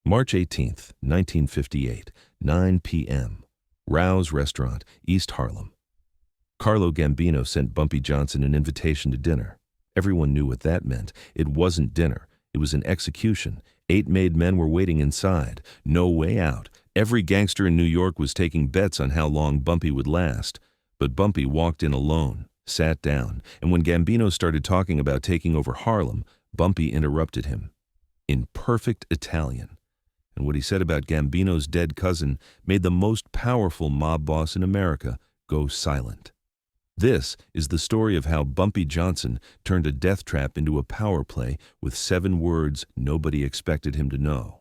March 18th, 1958, 9 p.m. Rouse Restaurant, East Harlem. Carlo Gambino sent Bumpy Johnson an invitation to dinner. Everyone knew what that meant. It wasn't dinner. It was an execution. 8 made men were waiting inside. No way out. Every gangster in New York was taking bets on how long Bumpy would last. But Bumpy walked in alone, sat down, and when Gambino started talking about taking over Harlem, Bumpy interrupted him. In perfect Italian. And what he said about Gambino's dead cousin made the most powerful mob boss in America go silent. This is the story of how Bumpy Johnson turned a death trap into a power play with 7 words nobody expected him to know.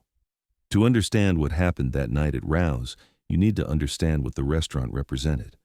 To understand what happened that night at Rouse, you need to understand what the restaurant represented.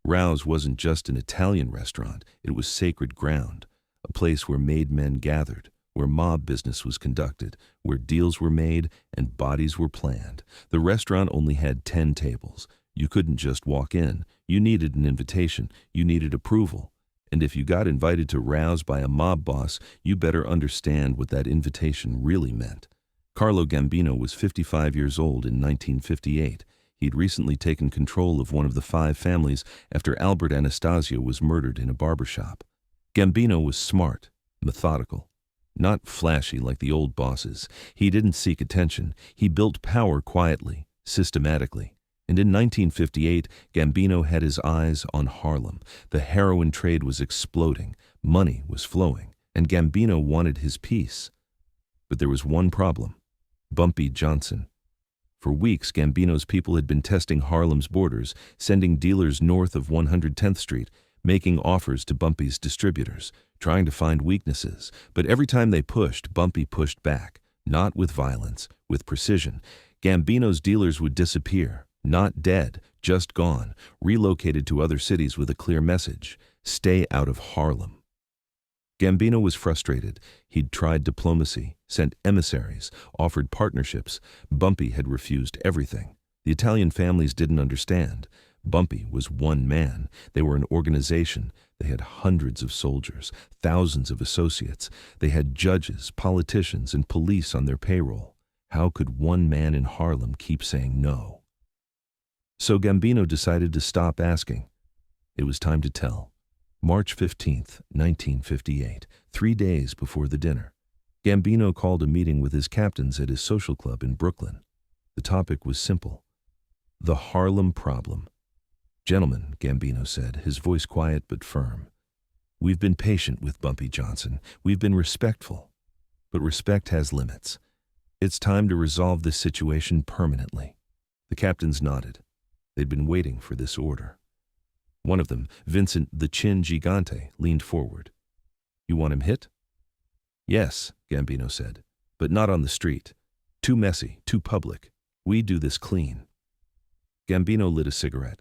Rouse wasn't just an Italian restaurant, it was sacred ground, a place where made men gathered, where mob business was conducted, where deals were made and bodies were planned. The restaurant only had 10 tables. You couldn't just walk in. You needed an invitation. You needed approval. And if you got invited to Rouse by a mob boss, you better understand what that invitation really meant. Carlo Gambino was 55 years old in 1958. He'd recently taken control of one of the 5 families after Albert Anastasio was murdered in a barbershop. Gambino was smart, methodical. Not flashy like the old bosses. He didn't seek attention. He built power quietly, systematically. And in 1958, Gambino had his eyes on Harlem. The heroin trade was exploding. Money was flowing. And Gambino wanted his piece. But there was one problem. Bumpy Johnson. For weeks, Gambino's people had been testing Harlem's borders, sending dealers north of 110th Street, making offers to Bumpy's distributors, trying to find weaknesses. But every time they pushed, Bumpy pushed back. Not with violence, with precision. Gambino's dealers would disappear. Not dead, just gone, relocated to other cities with a clear message. Stay out of Harlem. Gambino was frustrated. He'd tried diplomacy, sent emissaries, offered partnerships. Bumpy had refused everything. The Italian families didn't understand. Bumpy was one man. They were an organization. They had hundreds of soldiers, thousands of associates. They had judges, politicians, and police on their payroll. How could one man in Harlem keep saying no? So Gambino decided to stop asking. It was time to tell. March 15th, 1958, 3 days before the dinner. Gambino called a meeting with his captains at his social club in Brooklyn. The topic was simple. The Harlem problem. Gentlemen, Gambino said, his voice quiet but firm. We've been patient with Bumpy Johnson. We've been respectful. But respect has limits. It's time to resolve this situation permanently. The captains nodded. They'd been waiting for this order. One of them, Vincent the Chin Gigante, leaned forward. You want him hit? Yes, Gambino said, but not on the street. Too messy, too public. We do this clean. Gambino lit a cigarette.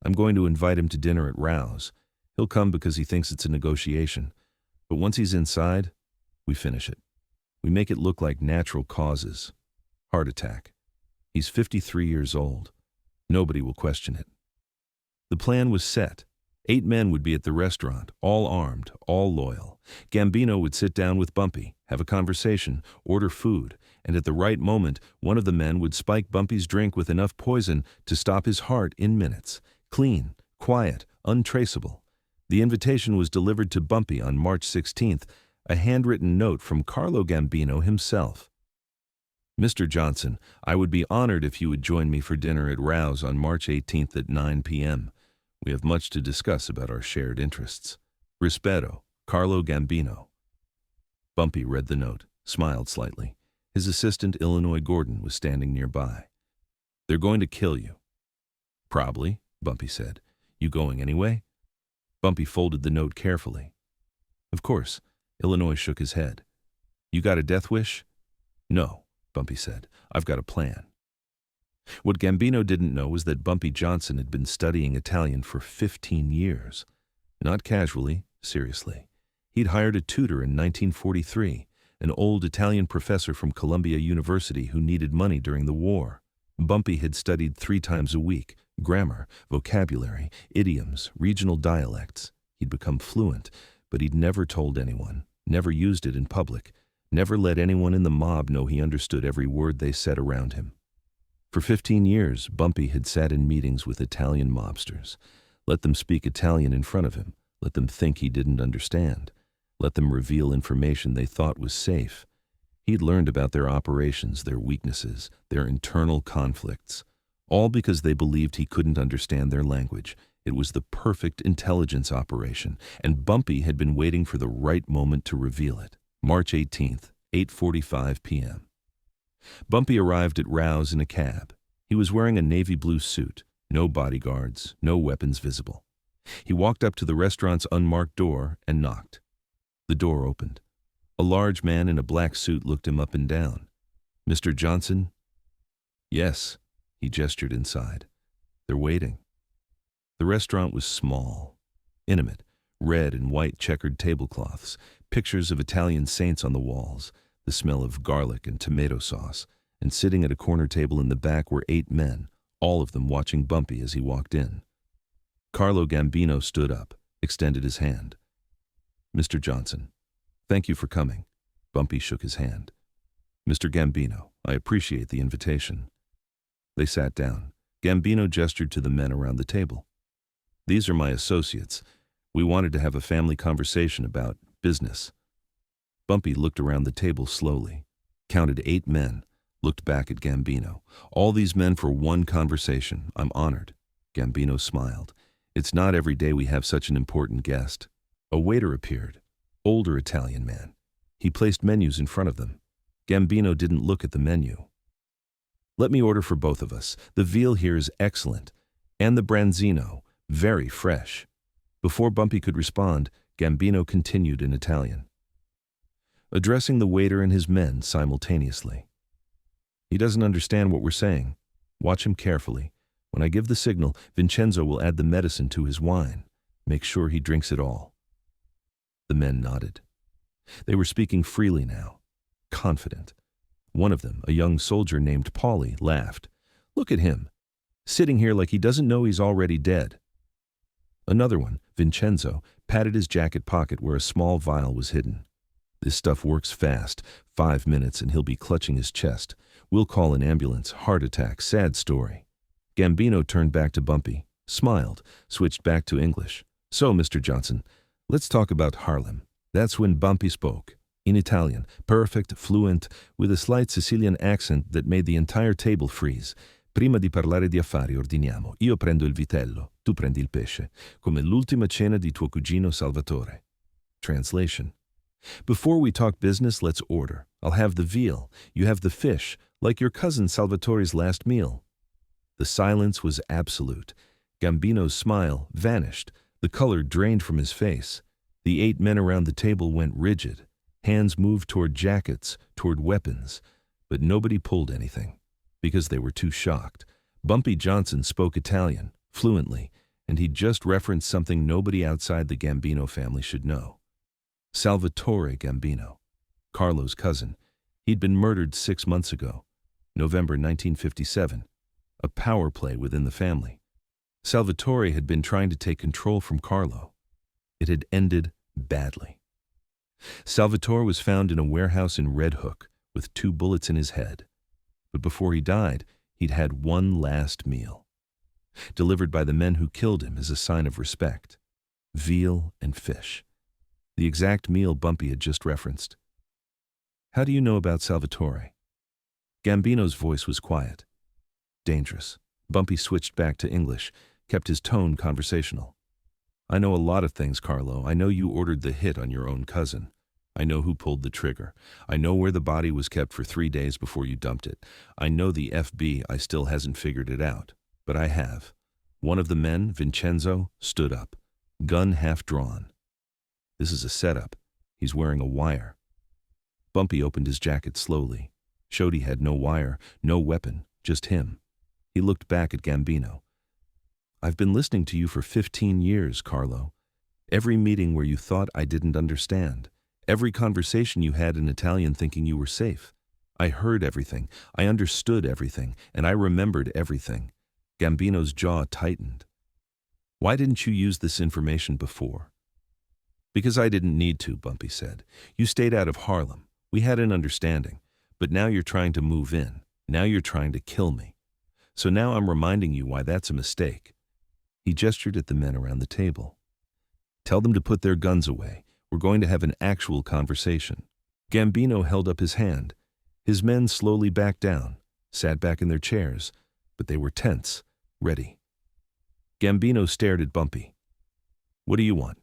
I'm going to invite him to dinner at Rouse. He'll come because he thinks it's a negotiation. But once he's inside, we finish it. We make it look like natural causes. Heart attack. He's 53 years old. Nobody will question it. The plan was set. 8 men would be at the restaurant, all armed, all loyal. Gambino would sit down with Bumpy, have a conversation, order food, and at the right moment, one of the men would spike Bumpy's drink with enough poison to stop his heart in minutes. Clean, quiet, untraceable. The invitation was delivered to Bumpy on March 16th, a handwritten note from Carlo Gambino himself. Mr. Johnson, I would be honored if you would join me for dinner at Rouse on March 18th at 9 p.m. We have much to discuss about our shared interests. Rispetto, Carlo Gambino. Bumpy read the note, smiled slightly. His assistant, Illinois Gordon, was standing nearby. They're going to kill you. Probably, Bumpy said. You going anyway? Bumpy folded the note carefully. Of course, Illinois shook his head. You got a death wish? No, Bumpy said. I've got a plan. What Gambino didn't know was that Bumpy Johnson had been studying Italian for 15 years. Not casually, seriously. He'd hired a tutor in 1943, an old Italian professor from Columbia University who needed money during the war. Bumpy had studied 3 times a week, grammar, vocabulary, idioms, regional dialects. He'd become fluent, but he'd never told anyone, never used it in public. Never let anyone in the mob know he understood every word they said around him. For 15 years, Bumpy had sat in meetings with Italian mobsters. Let them speak Italian in front of him. Let them think he didn't understand. Let them reveal information they thought was safe. He'd learned about their operations, their weaknesses, their internal conflicts, all because they believed he couldn't understand their language. It was the perfect intelligence operation, and Bumpy had been waiting for the right moment to reveal it. March 18th, 8:45 p.m. Bumpy arrived at Rouse in a cab. He was wearing a navy blue suit, no bodyguards, no weapons visible. He walked up to the restaurant's unmarked door and knocked. The door opened. A large man in a black suit looked him up and down. "Mr. Johnson?" "Yes," he gestured inside. "They're waiting." The restaurant was small, intimate, red and white checkered tablecloths, pictures of Italian saints on the walls, the smell of garlic and tomato sauce, and sitting at a corner table in the back were 8 men, all of them watching Bumpy as he walked in. Carlo Gambino stood up, extended his hand. "Mr. Johnson, thank you for coming." Bumpy shook his hand. "Mr. Gambino, I appreciate the invitation." They sat down. Gambino gestured to the men around the table. "These are my associates. We wanted to have a family conversation about business." Bumpy looked around the table slowly, counted 8 men, looked back at Gambino. "All these men for one conversation. I'm honored." Gambino smiled. "It's not every day we have such an important guest." A waiter appeared, older Italian man. He placed menus in front of them. Gambino didn't look at the menu. "Let me order for both of us. The veal here is excellent, and the branzino, very fresh." Before Bumpy could respond, Gambino continued in Italian, addressing the waiter and his men simultaneously. "He doesn't understand what we're saying. Watch him carefully. When I give the signal, Vincenzo will add the medicine to his wine. Make sure he drinks it all." The men nodded. They were speaking freely now, confident. One of them, a young soldier named Paulie, laughed. "Look at him, sitting here like he doesn't know he's already dead." Another one, Vincenzo, patted his jacket pocket where a small vial was hidden. "This stuff works fast. 5 minutes and he'll be clutching his chest. We'll call an ambulance. Heart attack. Sad story." Gambino turned back to Bumpy, smiled, switched back to English. "So, Mr. Johnson, let's talk about Harlem." That's when Bumpy spoke, in Italian, perfect, fluent, with a slight Sicilian accent that made the entire table freeze. "Prima di parlare di affari ordiniamo. Io prendo il vitello, tu prendi il pesce, come l'ultima cena di tuo cugino Salvatore." Translation: "Before we talk business, let's order. I'll have the veal, you have the fish, like your cousin Salvatore's last meal." The silence was absolute. Gambino's smile vanished. The color drained from his face. The 8 men around the table went rigid. Hands moved toward jackets, toward weapons, but nobody pulled anything, because they were too shocked. Bumpy Johnson spoke Italian, fluently, and he just referenced something nobody outside the Gambino family should know. Salvatore Gambino, Carlo's cousin. He'd been murdered 6 months ago, November 1957, a power play within the family. Salvatore had been trying to take control from Carlo. It had ended badly. Salvatore was found in a warehouse in Red Hook with 2 bullets in his head. But before he died, he'd had one last meal, delivered by the men who killed him as a sign of respect. Veal and fish. The exact meal Bumpy had just referenced. "How do you know about Salvatore?" Gambino's voice was quiet. Dangerous. Bumpy switched back to English, kept his tone conversational. "I know a lot of things, Carlo. I know you ordered the hit on your own cousin. I know who pulled the trigger. I know where the body was kept for 3 days before you dumped it. I know the FBI still hasn't figured it out, but I have." One of the men, Vincenzo, stood up, gun half drawn. "This is a setup. He's wearing a wire." Bumpy opened his jacket slowly, showed he had no wire, no weapon, just him. He looked back at Gambino. "I've been listening to you for 15 years, Carlo. Every meeting where you thought I didn't understand. Every conversation you had in Italian thinking you were safe. I heard everything, I understood everything, and I remembered everything." Gambino's jaw tightened. "Why didn't you use this information before?" "Because I didn't need to," Bumpy said. "You stayed out of Harlem. We had an understanding, but now you're trying to move in. Now you're trying to kill me. So now I'm reminding you why that's a mistake." He gestured at the men around the table. "Tell them to put their guns away. We're going to have an actual conversation." Gambino held up his hand. His men slowly backed down, sat back in their chairs, but they were tense, ready. Gambino stared at Bumpy. "What do you want?"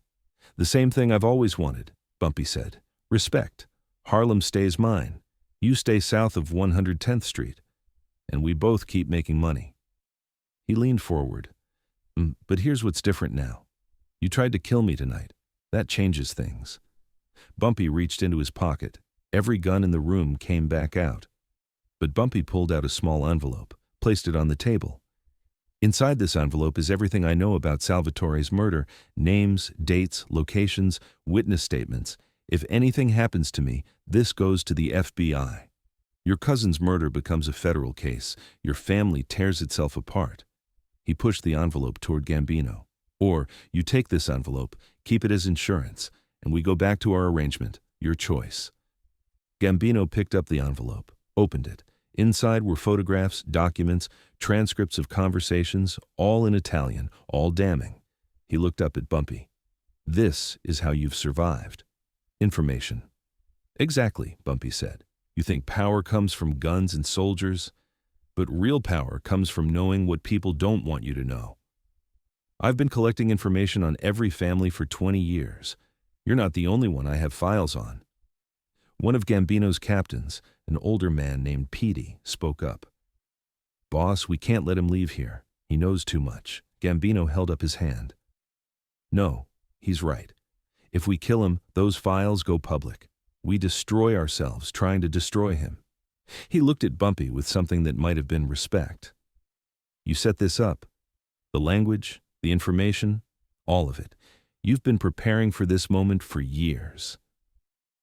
"The same thing I've always wanted," Bumpy said. "Respect. Harlem stays mine. You stay south of 110th Street. And we both keep making money." He leaned forward. "But here's what's different now. You tried to kill me tonight. That changes things." Bumpy reached into his pocket. Every gun in the room came back out. But Bumpy pulled out a small envelope, placed it on the table. "Inside this envelope is everything I know about Salvatore's murder: names, dates, locations, witness statements. If anything happens to me, this goes to the FBI. Your cousin's murder becomes a federal case. Your family tears itself apart." He pushed the envelope toward Gambino. "Or you take this envelope, keep it as insurance, and we go back to our arrangement. Your choice." Gambino picked up the envelope, opened it. Inside were photographs, documents, transcripts of conversations, all in Italian, all damning. He looked up at Bumpy. "This is how you've survived. Information." "Exactly," Bumpy said. "You think power comes from guns and soldiers? But real power comes from knowing what people don't want you to know. I've been collecting information on every family for 20 years. You're not the only one I have files on." One of Gambino's captains, an older man named Petey, spoke up. "Boss, we can't let him leave here. He knows too much." Gambino held up his hand. "No, he's right. If we kill him, those files go public. We destroy ourselves trying to destroy him." He looked at Bumpy with something that might have been respect. "You set this up. The language, the information, all of it. You've been preparing for this moment for years."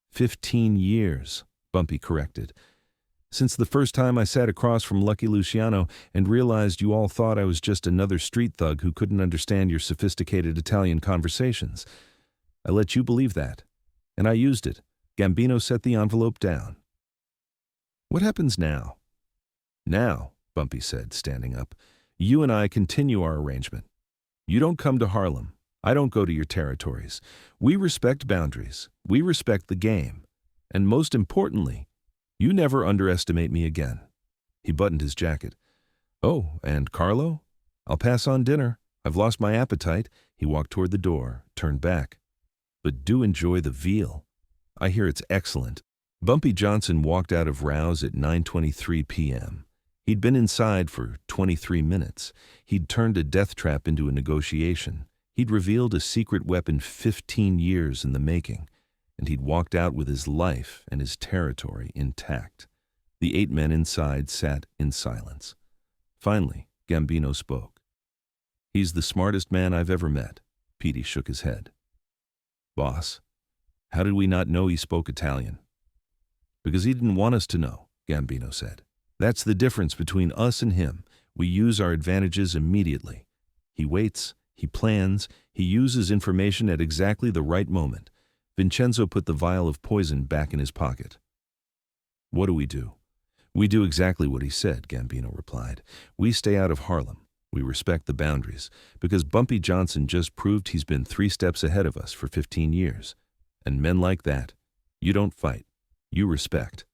15 years, Bumpy corrected. "Since the first time I sat across from Lucky Luciano and realized you all thought I was just another street thug who couldn't understand your sophisticated Italian conversations. I let you believe that, and I used it." Gambino set the envelope down. "What happens now?" "Now," Bumpy said, standing up, "you and I continue our arrangement. You don't come to Harlem. I don't go to your territories. We respect boundaries. We respect the game. And most importantly, you never underestimate me again." He buttoned his jacket. "Oh, and Carlo? I'll pass on dinner. I've lost my appetite." He walked toward the door, turned back. "But do enjoy the veal. I hear it's excellent." Bumpy Johnson walked out of Rouse at 9:23 p.m. He'd been inside for 23 minutes. He'd turned a death trap into a negotiation. He'd revealed a secret weapon 15 years in the making, and he'd walked out with his life and his territory intact. The 8 men inside sat in silence. Finally, Gambino spoke. "He's the smartest man I've ever met." Petey shook his head. "Boss, how did we not know he spoke Italian?" "Because he didn't want us to know," Gambino said. "That's the difference between us and him. We use our advantages immediately. He waits, he plans, he uses information at exactly the right moment." Vincenzo put the vial of poison back in his pocket. "What do? We do exactly what he said," Gambino replied. "We stay out of Harlem. We respect the boundaries, because Bumpy Johnson just proved he's been 3 steps ahead of us for 15 years. And men like that, you don't fight, you respect."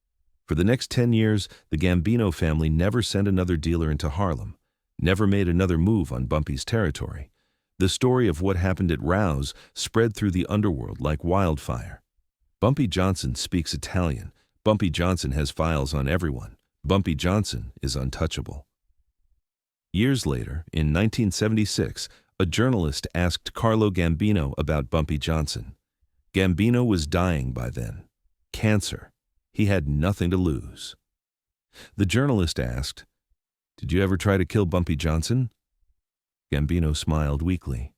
For the next 10 years, the Gambino family never sent another dealer into Harlem, never made another move on Bumpy's territory. The story of what happened at Rouse spread through the underworld like wildfire. Bumpy Johnson speaks Italian. Bumpy Johnson has files on everyone. Bumpy Johnson is untouchable. Years later, in 1976, a journalist asked Carlo Gambino about Bumpy Johnson. Gambino was dying by then. Cancer. He had nothing to lose. The journalist asked, "Did you ever try to kill Bumpy Johnson?" Gambino smiled weakly.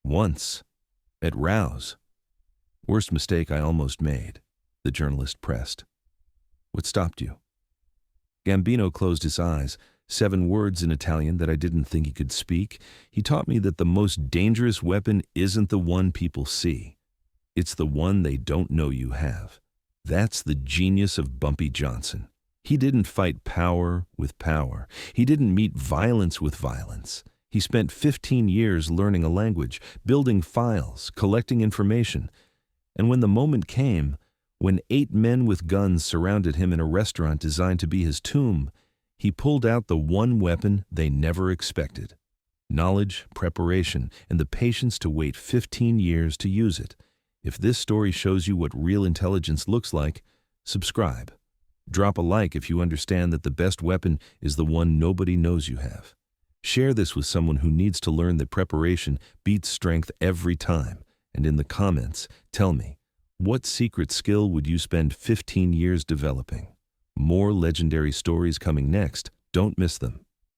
"Once. At Rouse. Worst mistake I almost made," the journalist pressed. "What stopped you?" Gambino closed his eyes. 7 words in Italian that I didn't think he could speak. "He taught me that the most dangerous weapon isn't the one people see. It's the one they don't know you have." That's the genius of Bumpy Johnson. He didn't fight power with power. He didn't meet violence with violence. He spent 15 years learning a language, building files, collecting information. And when the moment came, when 8 men with guns surrounded him in a restaurant designed to be his tomb, he pulled out the one weapon they never expected: knowledge, preparation, and the patience to wait 15 years to use it. If this story shows you what real intelligence looks like, subscribe. Drop a like if you understand that the best weapon is the one nobody knows you have. Share this with someone who needs to learn that preparation beats strength every time. And in the comments, tell me, what secret skill would you spend 15 years developing? More legendary stories coming next. Don't miss them.